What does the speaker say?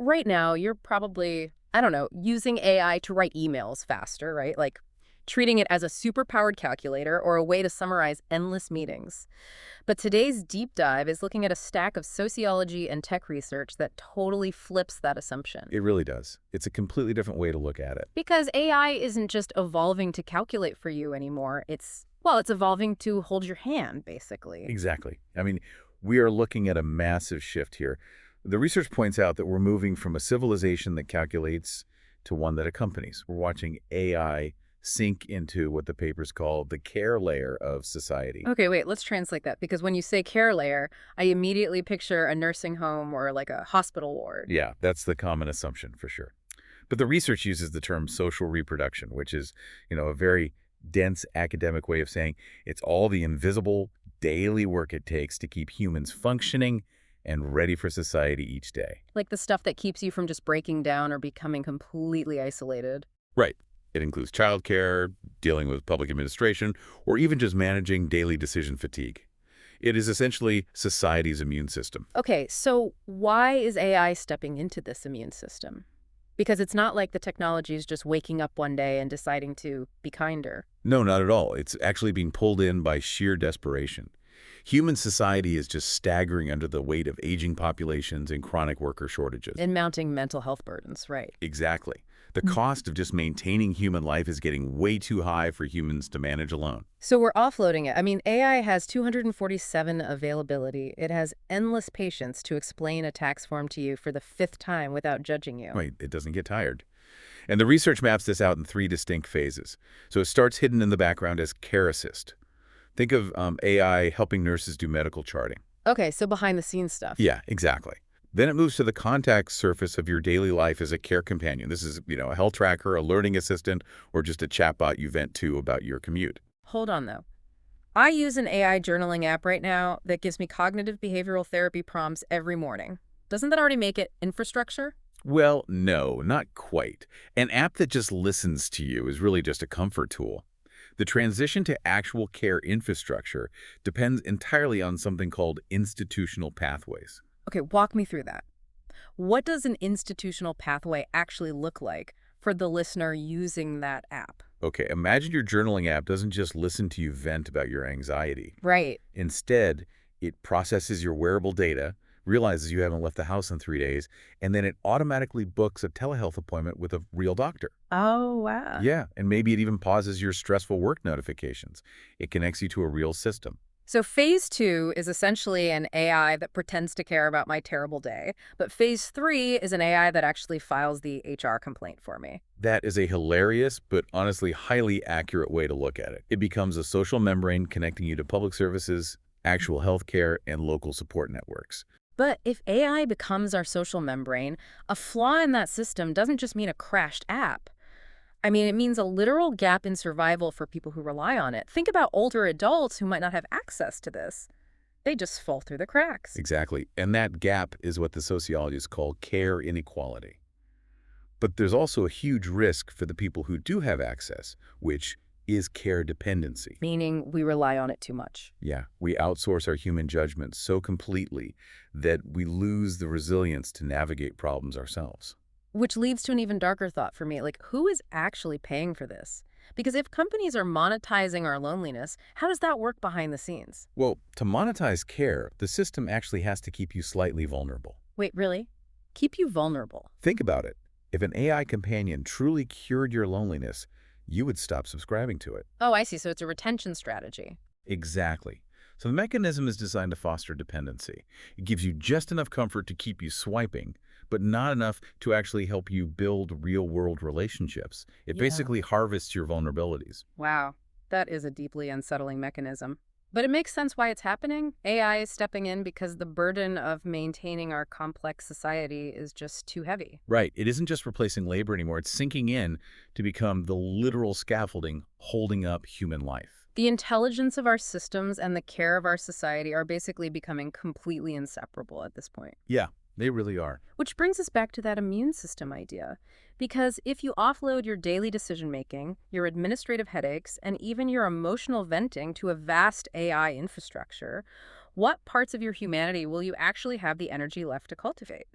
Right now, you're probably, I don't know, using AI to write emails faster, right? Like treating it as a superpowered calculator or a way to summarize endless meetings. But today's deep dive is looking at a stack of sociology and tech research that totally flips that assumption. It really does. It's a completely different way to look at it. Because AI isn't just evolving to calculate for you anymore. It's evolving to hold your hand, basically. Exactly. I mean, we are looking at a massive shift here. The research points out that we're moving from a civilization that calculates to one that accompanies. We're watching AI sink into what the papers call the care layer of society. Okay, wait, let's translate that because when you say care layer, I immediately picture a nursing home or like a hospital ward. Yeah, that's the common assumption for sure. But the research uses the term social reproduction, which is, a very dense academic way of saying it's all the invisible daily work it takes to keep humans functioning and ready for society each day. Like the stuff that keeps you from just breaking down or becoming completely isolated. Right. It includes childcare, dealing with public administration, or even just managing daily decision fatigue. It is essentially society's immune system. Okay, so why is AI stepping into this immune system? Because it's not like the technology is just waking up one day and deciding to be kinder. No, not at all. It's actually being pulled in by sheer desperation. Human society is just staggering under the weight of aging populations and chronic worker shortages. And mounting mental health burdens, right? Exactly. The cost of just maintaining human life is getting way too high for humans to manage alone. So we're offloading it. I mean, AI has 247 availability. It has endless patience to explain a tax form to you for the fifth time without judging you. Right, it doesn't get tired. And the research maps this out in three distinct phases. So it starts hidden in the background as care assist. Think of AI helping nurses do medical charting. Okay, so behind the scenes stuff. Yeah, exactly. Then it moves to the contact surface of your daily life as a care companion. This is, a health tracker, a learning assistant, or just a chatbot you vent to about your commute. Hold on, though. I use an AI journaling app right now that gives me cognitive behavioral therapy prompts every morning. Doesn't that already make it infrastructure? Well, no, not quite. An app that just listens to you is really just a comfort tool. The transition to actual care infrastructure depends entirely on something called institutional pathways. Okay, walk me through that. What does an institutional pathway actually look like for the listener using that app? Okay, imagine your journaling app doesn't just listen to you vent about your anxiety. Right. Instead, it processes your wearable data, realizes you haven't left the house in 3 days, and then it automatically books a telehealth appointment with a real doctor. Oh, wow. Yeah, and maybe it even pauses your stressful work notifications. It connects you to a real system. So phase 2 is essentially an AI that pretends to care about my terrible day, but phase 3 is an AI that actually files the HR complaint for me. That is a hilarious, but honestly highly accurate way to look at it. It becomes a social membrane connecting you to public services, actual healthcare, and local support networks. But if AI becomes our social membrane, a flaw in that system doesn't just mean a crashed app. I mean, it means a literal gap in survival for people who rely on it. Think about older adults who might not have access to this. They just fall through the cracks. Exactly. And that gap is what the sociologists call care inequality. But there's also a huge risk for the people who do have access, which is care dependency. Meaning we rely on it too much. Yeah, we outsource our human judgment so completely that we lose the resilience to navigate problems ourselves. Which leads to an even darker thought for me, like who is actually paying for this? Because if companies are monetizing our loneliness, how does that work behind the scenes? Well, to monetize care, the system actually has to keep you slightly vulnerable. Wait, really? Keep you vulnerable? Think about it. If an AI companion truly cured your loneliness, you would stop subscribing to it. Oh, I see. So it's a retention strategy. Exactly. So the mechanism is designed to foster dependency. It gives you just enough comfort to keep you swiping, but not enough to actually help you build real-world relationships. It basically harvests your vulnerabilities. Wow, that is a deeply unsettling mechanism. But it makes sense why it's happening. AI is stepping in because the burden of maintaining our complex society is just too heavy. Right. It isn't just replacing labor anymore. It's sinking in to become the literal scaffolding holding up human life. The intelligence of our systems and the care of our society are basically becoming completely inseparable at this point. Yeah, they really are. Which brings us back to that immune system idea. Because if you offload your daily decision-making, your administrative headaches, and even your emotional venting to a vast AI infrastructure, what parts of your humanity will you actually have the energy left to cultivate?